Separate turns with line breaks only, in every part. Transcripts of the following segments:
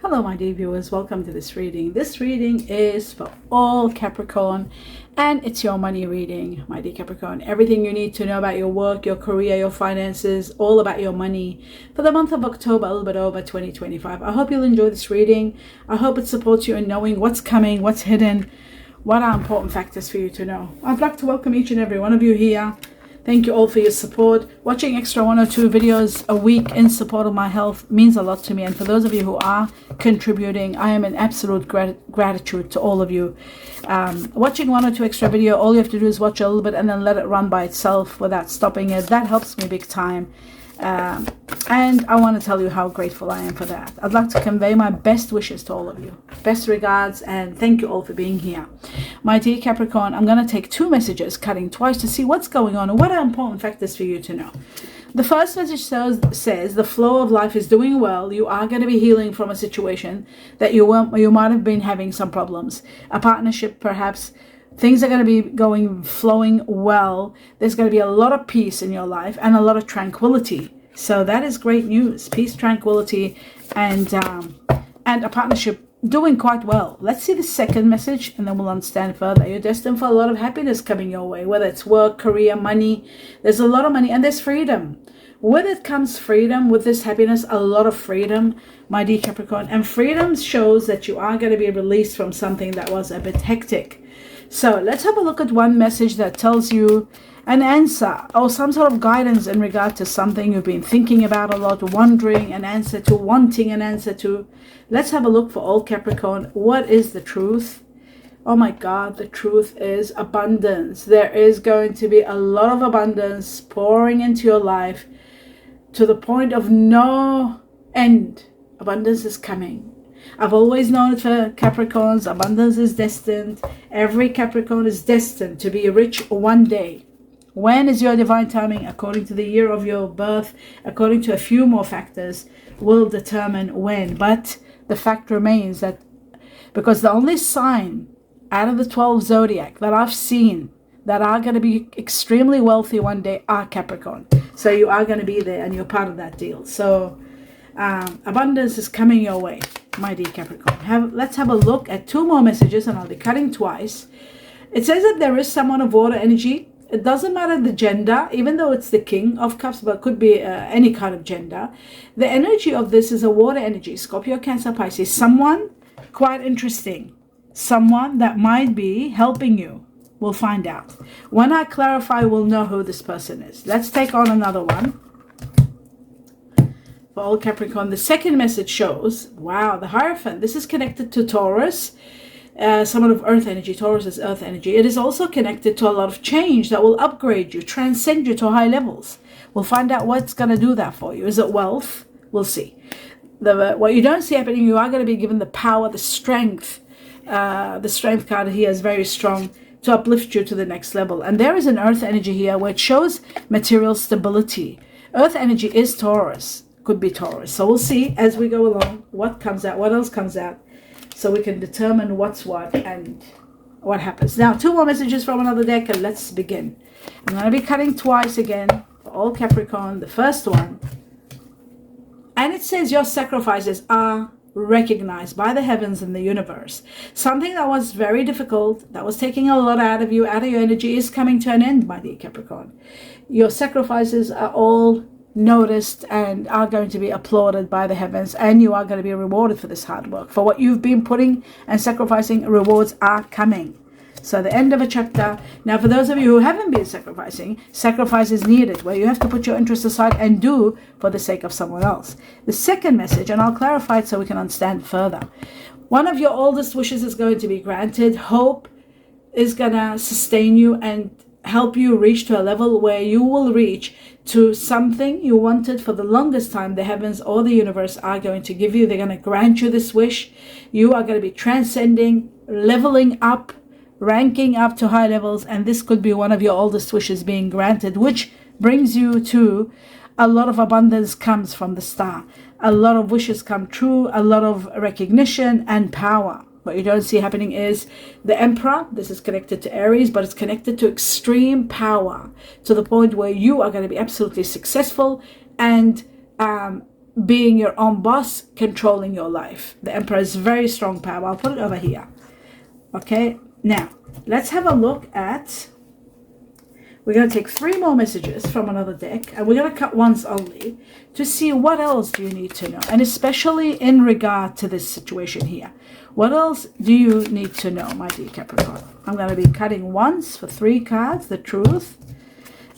Hello my dear viewers, welcome to this reading. This reading is for all Capricorn and it's your money reading, my dear Capricorn. Everything you need to know about your work, your career, your finances, all about your money for the month of October, a little bit over 2025. I hope you'll enjoy this reading. I hope it supports you in knowing what's coming, what's hidden, what are important factors for you to know. I'd like to welcome each and every one of you here. Thank you all for your support. Watching extra 1 or 2 videos a week in support of my health means a lot to me. And for those of you who are contributing, I am in absolute gratitude to all of you. Watching 1 or 2 extra video, all you have to do is watch a little bit and then let it run by itself without stopping it. That helps me big time. And I want to tell you how grateful I am for that. I'd like to convey my best wishes to all of you. Best regards, and thank you all for being here. My dear Capricorn, I'm going to take 2 messages, cutting twice, to see what's going on and what are important factors for you to know. The first message says the flow of life is doing well. You are going to be healing from a situation that you might have been having some problems. A partnership, perhaps. Things are going to be flowing well. There's going to be a lot of peace in your life and a lot of tranquility. So that is great news. Peace, tranquility, and a partnership doing quite well. Let's see the second message and then we'll understand further. You're destined for a lot of happiness coming your way, whether it's work, career, money. There's a lot of money and there's freedom. With it comes freedom. With this happiness, a lot of freedom, my dear Capricorn. And freedom shows that you are going to be released from something that was a bit hectic. So let's have a look at one message that tells you an answer or some sort of guidance in regard to something you've been thinking about a lot, wondering an answer to, wanting an answer to. Let's have a look for all Capricorn. What is the truth? Oh my God, the truth is abundance. There is going to be a lot of abundance pouring into your life to the point of no end. Abundance is coming. I've always known it for Capricorns. Abundance is destined. Every Capricorn is destined to be rich one day. When is your divine timing? According to the year of your birth, according to a few more factors, will determine when. But the fact remains that because the only sign out of the 12 zodiac that I've seen that are going to be extremely wealthy one day are Capricorn. So you are going to be there and you're part of that deal. So abundance is coming your way, my dear Capricorn. Let's have a look at 2 more messages and I'll be cutting twice. It says that there is someone of water energy. It doesn't matter the gender, even though it's the King of Cups, but it could be any kind of gender. The energy of this is a water energy, Scorpio, Cancer, Pisces. Someone quite interesting, someone that might be helping you. We'll find out. When I clarify, we'll know who this person is. Let's take on another one. For all Capricorn, the second message shows, wow, the Hierophant. This is connected to Taurus. Someone of earth energy. Taurus is earth energy. It is also connected to a lot of change that will upgrade you, transcend you to high levels. We'll find out what's going to do that for you. Is it wealth? We'll see. What you don't see happening, you are going to be given the power, the strength. The strength card here is very strong to uplift you to the next level. And there is an earth energy here where it shows material stability. Earth energy is Taurus. Could be Taurus. So we'll see as we go along what comes out, what else comes out, so we can determine what's what and what happens. Now, 2 more messages from another deck and let's begin. I'm going to be cutting twice again for all Capricorn. The first one, and it says your sacrifices are recognized by the heavens and the universe. Something that was very difficult, that was taking a lot out of you, out of your energy, is coming to an end, my dear Capricorn. Your sacrifices are all noticed and are going to be applauded by the heavens, and you are going to be rewarded for this hard work. For what you've been putting and sacrificing, rewards are coming. So the end of a chapter. Now for those of you who haven't been sacrificing, sacrifice is needed, where you have to put your interests aside and do for the sake of someone else. The second message, and I'll clarify it so we can understand further. One of your oldest wishes is going to be granted. Hope is going to sustain you and help you reach to a level where you will reach to something you wanted for the longest time. The heavens or the universe are going to give you. They're going to grant you this wish. You are going to be transcending, leveling up, ranking up to high levels, and this could be one of your oldest wishes being granted, which brings you to a lot of abundance comes from the star. A lot of wishes come true, a lot of recognition and power. What you don't see happening is the Emperor. This is connected to Aries, but it's connected to extreme power to the point where you are going to be absolutely successful and being your own boss, controlling your life. The Emperor is very strong power. I'll put it over here. Okay, now let's have a look at, we're going to take 3 more messages from another deck, and we're going to cut ones only to see what else do you need to know, and especially in regard to this situation here. What else do you need to know, my dear Capricorn? I'm going to be cutting once for 3 cards, the truth.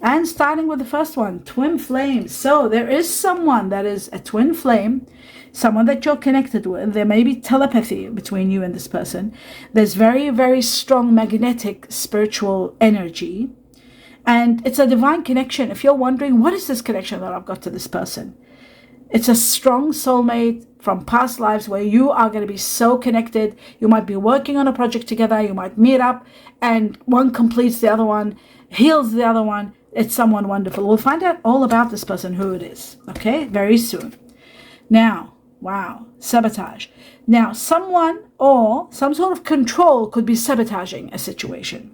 And starting with the first one, twin flames. So there is someone that is a twin flame, someone that you're connected with. There may be telepathy between you and this person. There's very, very strong magnetic spiritual energy. And it's a divine connection. If you're wondering, what is this connection that I've got to this person? It's a strong soulmate from past lives where you are going to be so connected. You might be working on a project together. You might meet up and one completes the other one, heals the other one. It's someone wonderful. We'll find out all about this person, who it is, okay, very soon. Now, wow, sabotage. Now, someone or some sort of control could be sabotaging a situation.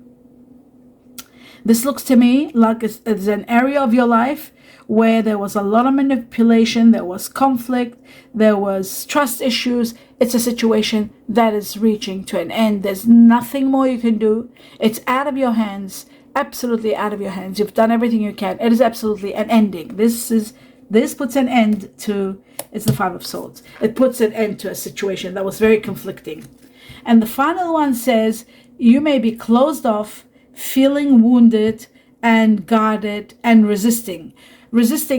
This looks to me like it's an area of your life where there was a lot of manipulation, there was conflict, there was trust issues. It's a situation that is reaching to an end. There's nothing more you can do. It's out of your hands. Absolutely out of your hands. You've done everything you can. It is absolutely an ending. This puts an end to, it's the 5 of Swords. It puts an end to a situation that was very conflicting. And the final one says, you may be closed off, feeling wounded and guarded and resisting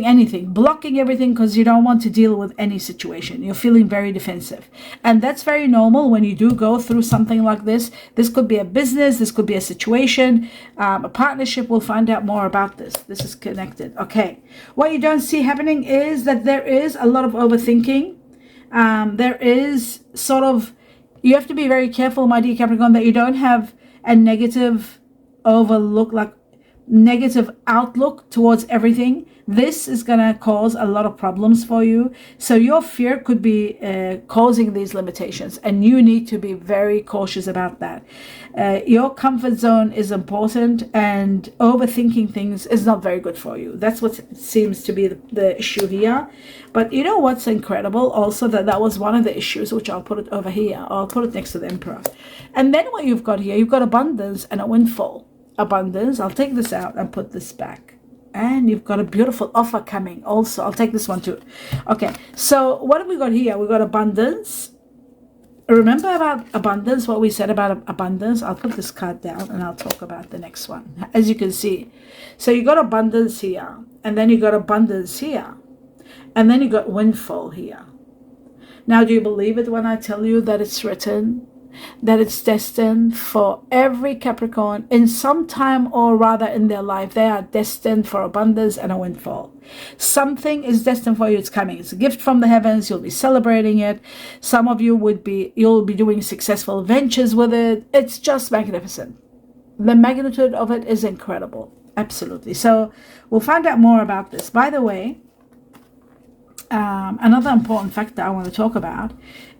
anything, blocking everything because you don't want to deal with any situation. You're feeling very defensive. And that's very normal when you do go through something like this. This could be a business, this could be a situation, a partnership. We'll find out more about this. This is connected. Okay. What you don't see happening is that there is a lot of overthinking. There is sort of, you have to be very careful, my dear Capricorn, that you don't have a negative overlook, like negative outlook towards everything. This is going to cause a lot of problems for you. So your fear could be causing these limitations, and you need to be very cautious about that. Your comfort zone is important, and overthinking things is not very good for you. That's what seems to be the issue here. But you know what's incredible also, that was one of the issues, which I'll put it over here. I'll put it next to the Emperor. And then what you've got here, you've got abundance and a windfall. Abundance, I'll take this out and put this back, and you've got a beautiful offer coming also. I'll take this one too. Okay, so what have we got here? We've got abundance. Remember about abundance, what we said about abundance? I'll put this card down and I'll talk about the next one. As you can see, so you got abundance here, and then you got abundance here, and then you got windfall here. Now, do you believe it when I tell you that it's written, that it's destined for every Capricorn in some time or rather in their life? They are destined for abundance and a windfall. Something is destined for you. It's coming. It's a gift from the heavens. You'll be celebrating it. Some of you you'll be doing successful ventures with it. It's just magnificent. The magnitude of it is incredible. Absolutely. So we'll find out more about this. By the way, another important factor I want to talk about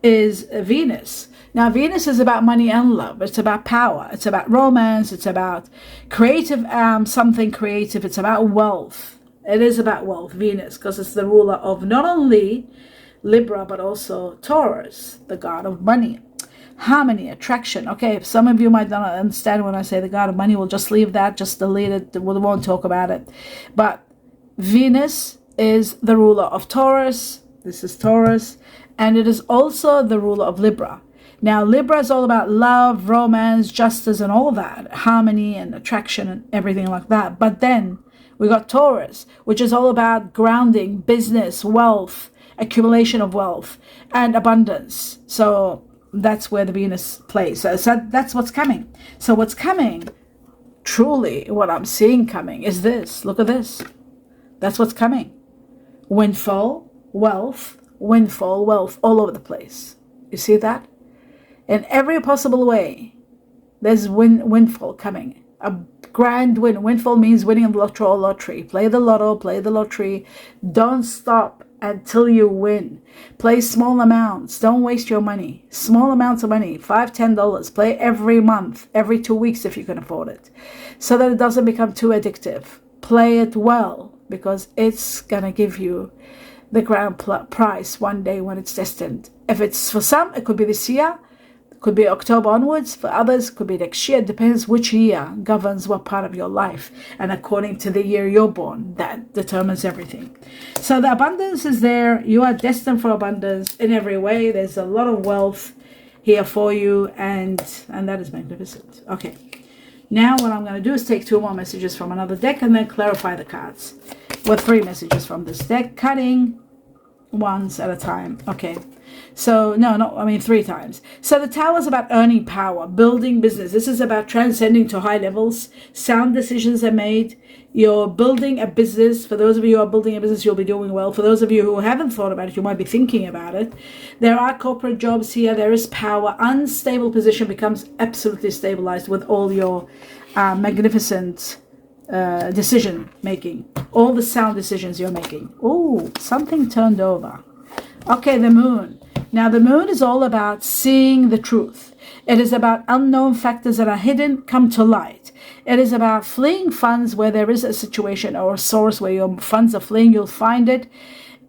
is Venus. Now, Venus is about money and love. It's about power. It's about romance. It's about creative, something creative. It's about wealth. It is about wealth, Venus, because it's the ruler of not only Libra, but also Taurus, the god of money, harmony, attraction. Okay, some of you might not understand when I say the god of money. We'll just leave that, just delete it. We won't talk about it. But Venus is the ruler of Taurus. This is Taurus. And it is also the ruler of Libra. Now, Libra is all about love, romance, justice, and all that, harmony and attraction and everything like that. But then we got Taurus, which is all about grounding, business, wealth, accumulation of wealth, and abundance. So that's where the Venus plays. So that's what's coming. So what's coming, truly, what I'm seeing coming is this. Look at this. That's what's coming. Windfall, wealth, all over the place. You see that? In every possible way, there's windfall coming. A grand win. Windfall means winning the lottery. Play the lotto, play the lottery. Don't stop until you win. Play small amounts. Don't waste your money. Small amounts of money, $5, $10. Play every month, every 2 weeks if you can afford it, so that it doesn't become too addictive. Play it well, because it's going to give you the grand prize one day when it's destined. If it's for some, it could be this year, it could be October onwards. For others, it could be next year. It depends which year governs what part of your life. And according to the year you're born, that determines everything. So the abundance is there. You are destined for abundance in every way. There's a lot of wealth here for you, and that is magnificent. Okay. Now what I'm going to do is take 2 more messages from another deck and then clarify the cards with 3 messages from this deck, cutting ones at a time. Okay. So, I mean 3 times. So the Tower is about earning power, building business. This is about transcending to high levels. Sound decisions are made. You're building a business. For those of you who are building a business, you'll be doing well. For those of you who haven't thought about it, you might be thinking about it. There are corporate jobs here. There is power. Unstable position becomes absolutely stabilized with all your magnificent decision making. All the sound decisions you're making. Oh, something turned over. Okay, the moon. Now, the moon is all about seeing the truth. It is about unknown factors that are hidden come to light. It is about fleeing funds where there is a situation or a source where your funds are fleeing. You'll find it.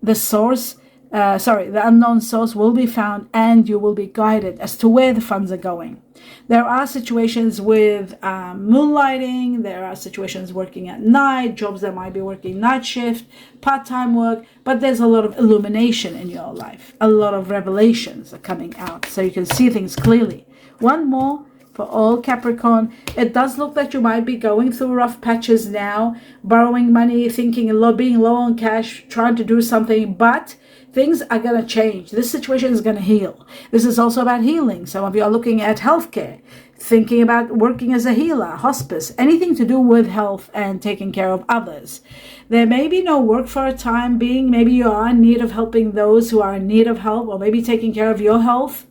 The source, the unknown source will be found, and you will be guided as to where the funds are going. There are situations with moonlighting. There are situations working at night, jobs that might be working night shift, part-time work, but there's a lot of illumination in your life. A lot of revelations are coming out, so you can see things clearly. One more for all Capricorn. It does look like you might be going through rough patches now, borrowing money, thinking being low on cash, trying to do something, but things are going to change. This situation is going to heal. This is also about healing. Some of you are looking at healthcare, thinking about working as a healer, hospice, anything to do with health and taking care of others. There may be no work for a time being. Maybe you are in need of helping those who are in need of help, or maybe taking care of your health.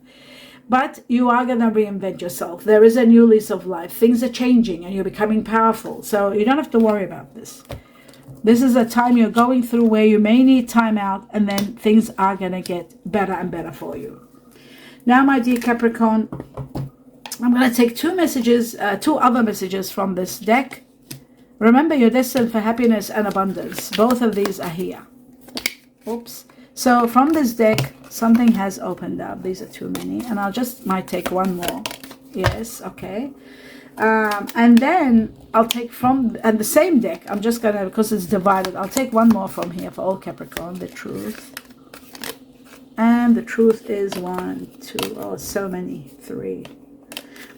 But you are going to reinvent yourself. There is a new lease of life. Things are changing and you're becoming powerful. So you don't have to worry about this. This is a time you're going through where you may need time out, and then things are going to get better and better for you. Now, my dear Capricorn, I'm going to take 2 other messages from this deck. Remember, you're destined for happiness and abundance. Both of these are here. Oops. So from this deck, something has opened up. These are too many, and might take 1 more. Yes, okay. And then I'll take from the same deck. I'm just gonna, because it's divided, I'll take 1 more from here for all Capricorn, the truth. And the truth is 1, 2, oh, so many, 3.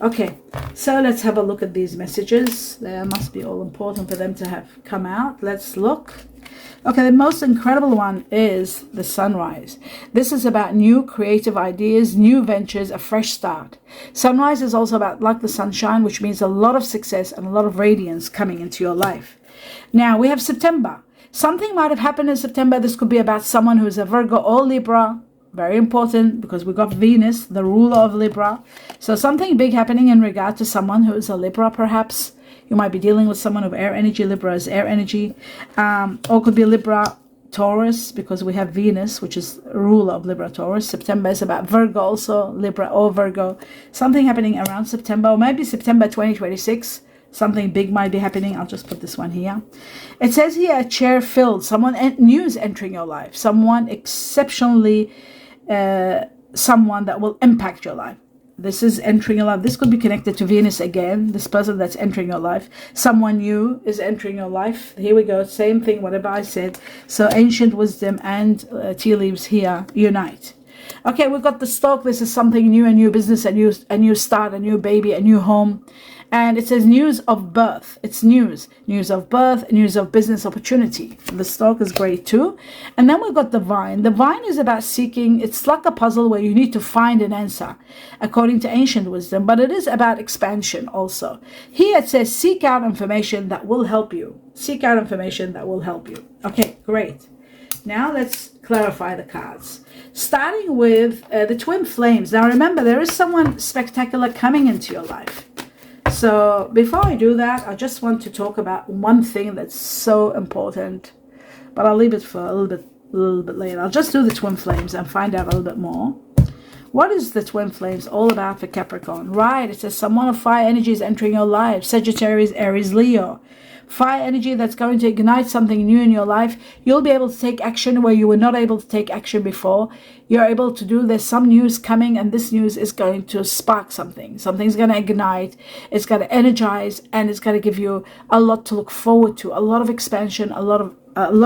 Okay, so let's have a look at these messages. They must be all important for them to have come out. Let's look. Okay, the most incredible one is the sunrise. This is about new creative ideas, new ventures, a fresh start. Sunrise is also about like the sunshine, which means a lot of success and a lot of radiance coming into your life. Now, we have September. Something might have happened in September. This could be about someone who is a Virgo or Libra. Very important, because we got Venus, the ruler of Libra. So something big happening in regard to someone who is a Libra, perhaps. You might be dealing with someone of air energy. Libra is air energy. Or could be Libra, Taurus, because we have Venus, which is ruler of Libra, Taurus. September is about Virgo also, Libra or Virgo. Something happening around September, or maybe September 2026. Something big might be happening. I'll just put this one here. It says here, a chair filled. Someone new is entering your life. Someone exceptionally, someone that will impact your life. This is entering your life. This could be connected to Venus again. This person that's entering your life. Someone new is entering your life. Here we go. Same thing, whatever I said. So ancient wisdom and tea leaves here unite. Okay, we've got the stock. This is something new, a new business, a new start, a new baby, a new home. And it says news of birth. It's news of birth, news of business opportunity. The stock is great too. And then we've got the vine. The vine is about seeking. It's like a puzzle where you need to find an answer according to ancient wisdom, but it is about expansion also. Here it says seek out information that will help you. Seek out information that will help you. Okay, great. Now let's clarify the cards. Starting with the twin flames. Now remember, there is someone spectacular coming into your life. So before I do that, I just want to talk about one thing that's so important, but I'll leave it for a little bit later. I'll just do the twin flames and find out a little bit more. What is the twin flames all about for Capricorn? Right, it says someone of fire energy is entering your life. Sagittarius, Aries, Leo. fire energy that's going to ignite something new in your life. You'll be able to take action where you were not able to take action before. You're able to do, there's some news coming, and this news is going to spark something. Something's going to ignite, it's going to energize, and it's going to give you a lot to look forward to, a lot of expansion, a lot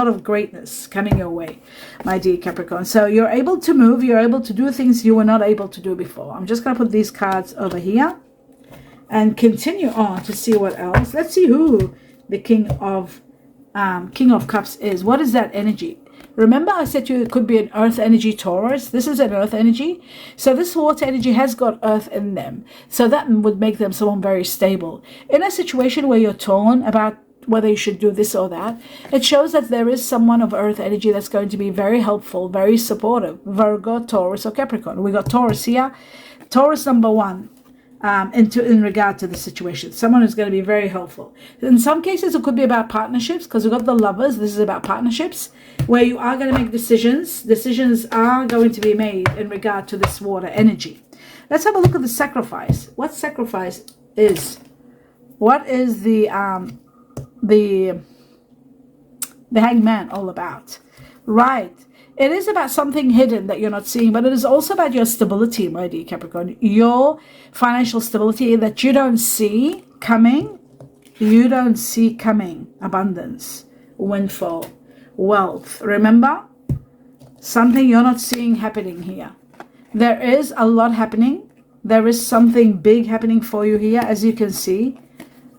of greatness coming your way, my dear Capricorn. So you're able to move, you're able to do things you were not able to do before. I'm just going to put these cards over here and continue on to see what else. Let's see who the King of Cups is. What is that energy? Remember I said to you it could be an earth energy Taurus. This is an earth energy. So this water energy has got earth in them. So that would make them someone very stable. In a situation where you're torn about whether you should do this or that, it shows that there is someone of earth energy that's going to be very helpful, very supportive. Virgo, Taurus, or Capricorn. We got Taurus here. Taurus number 1. In regard to the situation, someone who's going to be very helpful. In some cases it could be about partnerships, because we've got the Lovers. This is about partnerships where you are going to make decisions are going to be made in regard to this water energy. Let's have a look at the sacrifice. What sacrifice is? What is the Hangman all about? Right, it is about something hidden that you're not seeing, but it is also about your stability, my dear Capricorn. Your financial stability that you don't see coming. You don't see coming. Abundance, windfall, wealth. Remember, something you're not seeing happening here. There is a lot happening. There is something big happening for you here, as you can see.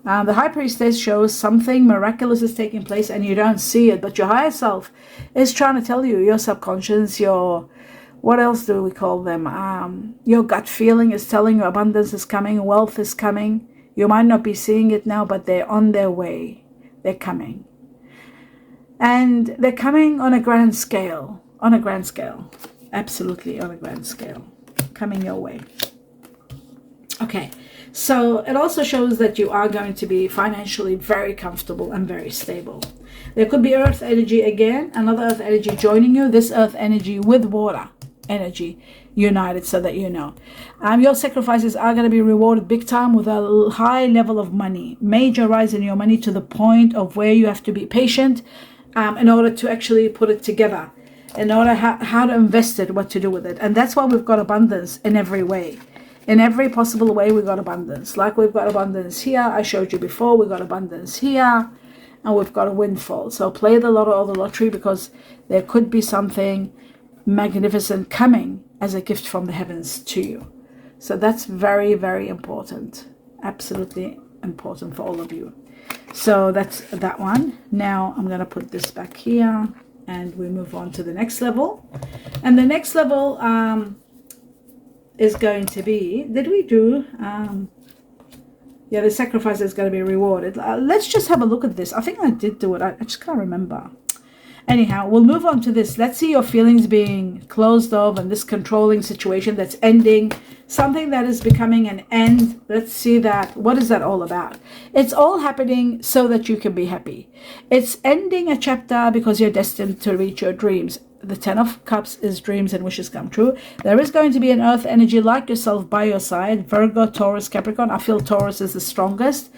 The High Priestess shows something miraculous is taking place and you don't see it, but your higher self is trying to tell you, your subconscious, your, what else do we call them? Your gut feeling is telling you abundance is coming, wealth is coming. You might not be seeing it now, but they're on their way. They're coming. And they're coming on a grand scale. On a grand scale. Absolutely on a grand scale. Coming your way. Okay. So it also shows that you are going to be financially very comfortable and very stable. There could be earth energy again, another earth energy joining you. This earth energy with water energy united, so that you know. Your sacrifices are going to be rewarded big time with a high level of money. Major rise in your money to the point of where you have to be patient in order to actually put it together. In order how to invest it, what to do with it. And that's why we've got abundance in every way. In every possible way, we've got abundance. Like we've got abundance here. I showed you before. We've got abundance here. And we've got a windfall. So play the lotto or the lottery, because there could be something magnificent coming as a gift from the heavens to you. So that's very, very important. Absolutely important for all of you. So that's that one. Now I'm going to put this back here. And we move on to the next level. And the next level... is going to be, did we do, yeah, the sacrifice is going to be rewarded. Let's just have a look at this. I think I did do it. I just can't remember. Anyhow, we'll move on to this. Let's see your feelings being closed off and this controlling situation that's ending. Something that is becoming an end. Let's see that. What is that all about? It's all happening so that you can be happy. It's ending a chapter because you're destined to reach your dreams. The 10 of Cups is dreams and wishes come true. There is going to be an earth energy like yourself by your side. Virgo, Taurus, Capricorn. I feel Taurus is the strongest.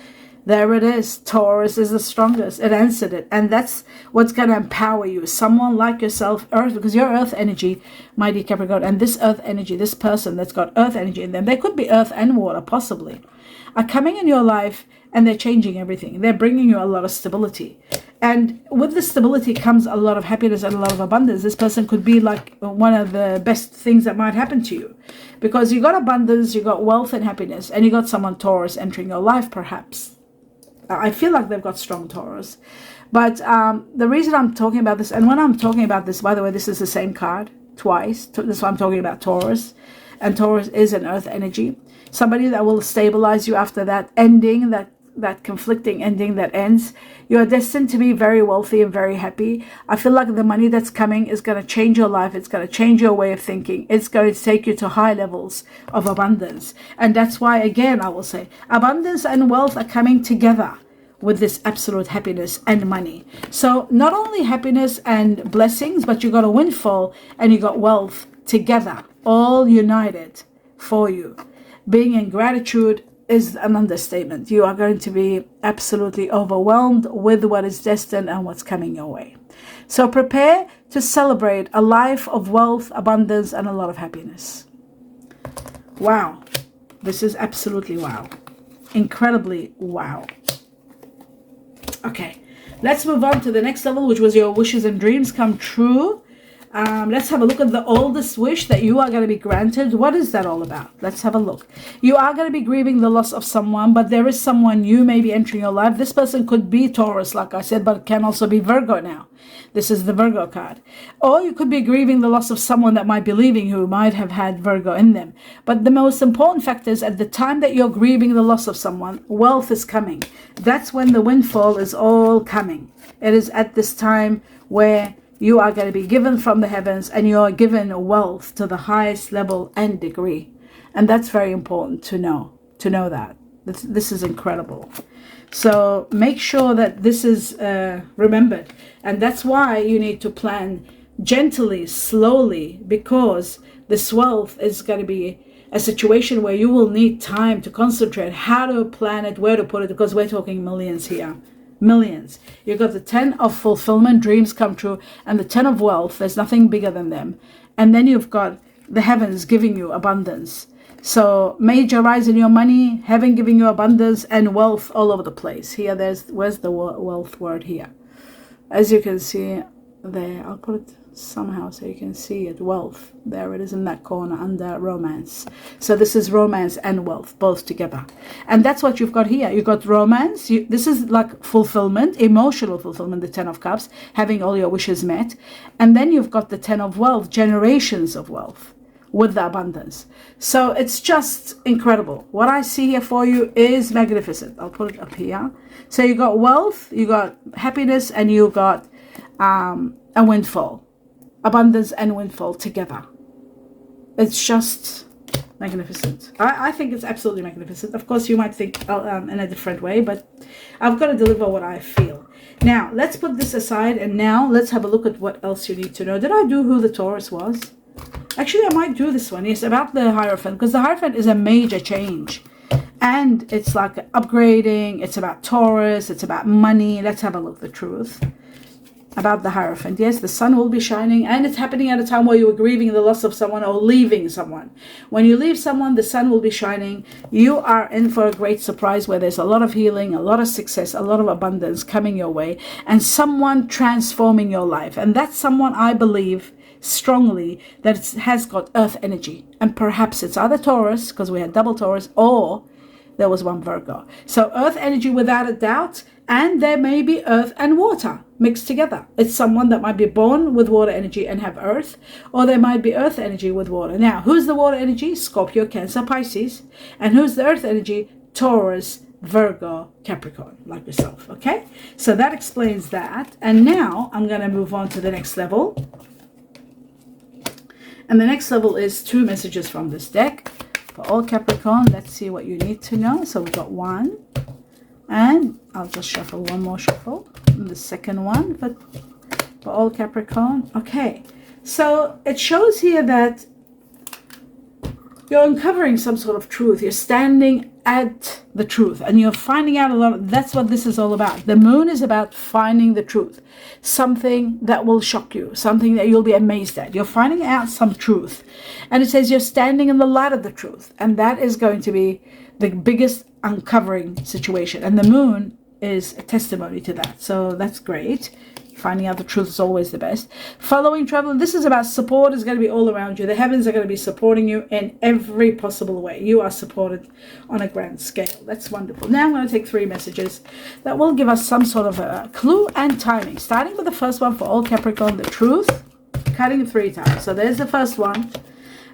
There it is. Taurus is the strongest. It answered it. And that's what's going to empower you. Someone like yourself, earth, because you're earth energy, my dear Capricorn. And this earth energy, this person that's got earth energy in them, they could be earth and water possibly, are coming in your life and they're changing everything. They're bringing you a lot of stability. And with the stability comes a lot of happiness and a lot of abundance. This person could be like one of the best things that might happen to you. Because you got abundance, you got wealth and happiness, and you got someone Taurus entering your life perhaps. I feel like they've got strong Taurus. But the reason I'm talking about this, and when I'm talking about this, by the way, this is the same card twice. This is why I'm talking about Taurus. And Taurus is an earth energy. Somebody that will stabilize you after that ending, that conflicting ending that ends. You are destined to be very wealthy and very happy. I feel like the money that's coming is going to change your life. It's going to change your way of thinking. It's going to take you to high levels of abundance. And that's why, again, I will say, abundance and wealth are coming together with this absolute happiness and money. So not only happiness and blessings, but you got a windfall and you got wealth together, all united for you. Being in gratitude is an understatement. You are going to be absolutely overwhelmed with what is destined and what's coming your way. So prepare to celebrate a life of wealth, abundance, and a lot of happiness. Wow. This is absolutely wow. Incredibly wow. Okay. Let's move on to the next level, which was your wishes and dreams come true. Let's have a look at the oldest wish that you are going to be granted. What is that all about? Let's have a look. You are going to be grieving the loss of someone, but there is someone new maybe entering your life. This person could be Taurus, like I said, but it can also be Virgo now. This is the Virgo card. Or you could be grieving the loss of someone that might be leaving who might have had Virgo in them. But the most important fact is at the time that you're grieving the loss of someone, wealth is coming. That's when the windfall is all coming. It is at this time where you are going to be given from the heavens and you are given wealth to the highest level and degree. And that's very important to know that. This is incredible. So make sure that this is remembered. And that's why you need to plan gently, slowly, because this wealth is going to be a situation where you will need time to concentrate how to plan it, where to put it, because we're talking millions here. Millions. You've got the 10 of fulfillment, dreams come true, and the 10 of wealth. There's nothing bigger than them. And then you've got the heavens giving you abundance. So major rise in your money, heaven giving you abundance, and wealth all over the place. Here, where's the wealth word here? As you can see there, I'll put it somehow so you can see it. Wealth. There it is in that corner under romance. So this is romance and wealth both together. And that's what you've got here. You've got romance. This is like fulfillment, emotional fulfillment, the 10 of cups, having all your wishes met. And then you've got the 10 of wealth, generations of wealth with the abundance. So it's just incredible. What I see here for you is magnificent. I'll put it up here. So you got wealth, you got happiness, and you got a windfall. Abundance and windfall together. It's just magnificent. I think it's absolutely magnificent. Of course, you might think in a different way, but I've got to deliver what I feel. Now, let's put this aside, and now let's have a look at what else you need to know. Did I do who the Taurus was? Actually, I might do this one. Yes, about the Hierophant, because the Hierophant is a major change. And it's like upgrading. It's about Taurus. It's about money. Let's have a look at the truth about the Hierophant. Yes, the sun will be shining, and it's happening at a time where you are grieving the loss of someone or leaving someone. When you leave someone, the sun will be shining. You are in for a great surprise where there's a lot of healing, a lot of success, a lot of abundance coming your way, and someone transforming your life. And that's someone, I believe strongly, that has got earth energy. And perhaps it's either Taurus, because we had double Taurus, or there was one Virgo. So earth energy without a doubt, and there may be earth and water mixed together. It's someone that might be born with water energy and have earth, or there might be earth energy with water. Now, who's the water energy? Scorpio, Cancer, Pisces. And who's the earth energy? Taurus, Virgo, Capricorn, like yourself. Okay? So that explains that. And now I'm going to move on to the next level. And the next level is 2 messages from this deck. For all Capricorn, let's see what you need to know. So we've got 1. And I'll just shuffle one more shuffle. And the second one, but for all Capricorn. Okay, so it shows here that you're uncovering some sort of truth. You're standing at the truth and you're finding out a lot. That's what this is all about. The moon is about finding the truth. Something that will shock you. Something that you'll be amazed at. You're finding out some truth. And it says you're standing in the light of the truth. And that is going to be the biggest uncovering situation. And the moon is a testimony to that. So that's great. Finding out the truth is always the best. Following travel. This is about support. Is going to be all around you. The heavens are going to be supporting you in every possible way. You are supported on a grand scale. That's wonderful. Now I'm going to take 3 messages that will give us some sort of a clue and timing. Starting with the first one for all Capricorn, the truth. Cutting 3 times. So there's the first one.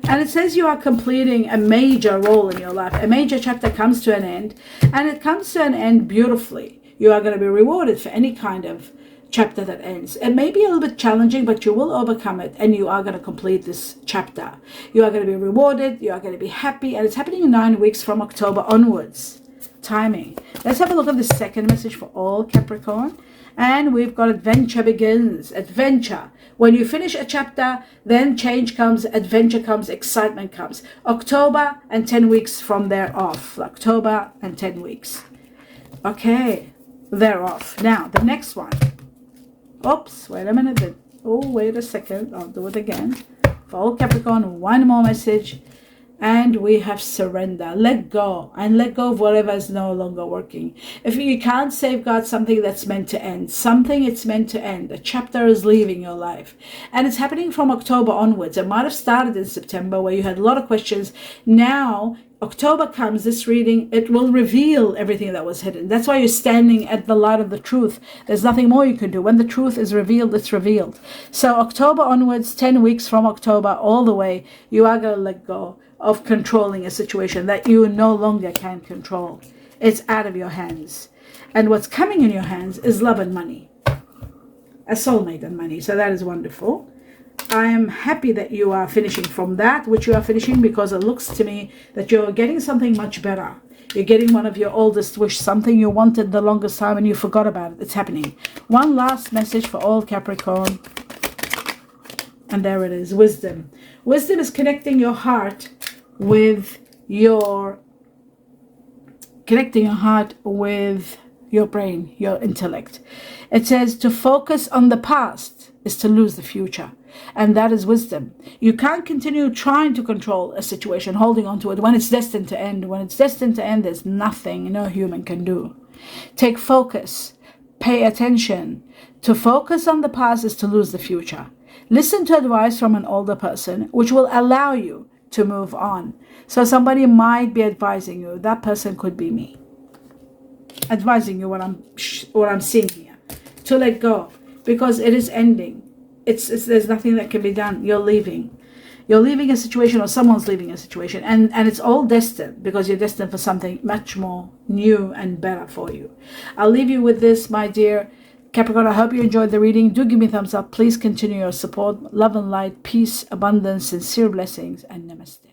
And it says you are completing a major role in your life. A major chapter comes to an end. And it comes to an end beautifully. You are going to be rewarded for any kind of chapter that ends. It may be a little bit challenging, but you will overcome it. And you are going to complete this chapter. You are going to be rewarded. You are going to be happy. And it's happening in 9 weeks from October onwards. Timing. Let's have a look at the second message for all Capricorn. And we've got adventure begins. Adventure. When you finish a chapter, then change comes, adventure comes, excitement comes. October and 10 weeks from there off. October and 10 weeks. Okay, they're off. Now, the next one. Oops, wait a minute. Oh, wait a second. I'll do it again. For all Capricorn, one more message. And we have surrender. Let go. And let go of whatever is no longer working. If you can't safeguard something that's meant to end, something it's meant to end, a chapter is leaving your life. And it's happening from October onwards. It might have started in September where you had a lot of questions. Now, October comes, this reading, it will reveal everything that was hidden. That's why you're standing at the light of the truth. There's nothing more you can do. When the truth is revealed, it's revealed. So October onwards, 10 weeks from October all the way, you are going to let go of controlling a situation that you no longer can control. It's out of your hands. And what's coming in your hands is love and money. A soulmate and money. So that is wonderful. I am happy that you are finishing from that, which you are finishing, because it looks to me that you're getting something much better. You're getting one of your oldest wish, something you wanted the longest time and you forgot about it. It's happening. One last message for all Capricorn. And there it is. Wisdom. Wisdom is connecting your heart with your brain, your intellect. It says to focus on the past is to lose the future. And that is wisdom. You can't continue trying to control a situation, holding on to it when it's destined to end. When it's destined to end, there's nothing no human can do. Take focus. Pay attention. To focus on the past is to lose the future. Listen to advice from an older person, which will allow you to move on. So somebody might be advising you. That person could be me. Advising you what I'm seeing here. To let go. Because it is ending. There's nothing that can be done. You're leaving. You're leaving a situation, or someone's leaving a situation. And it's all destined, because you're destined for something much more new and better for you. I'll leave you with this, my dear Capricorn. I hope you enjoyed the reading. Do give me a thumbs up. Please continue your support. Love and light, peace, abundance, sincere blessings, and namaste.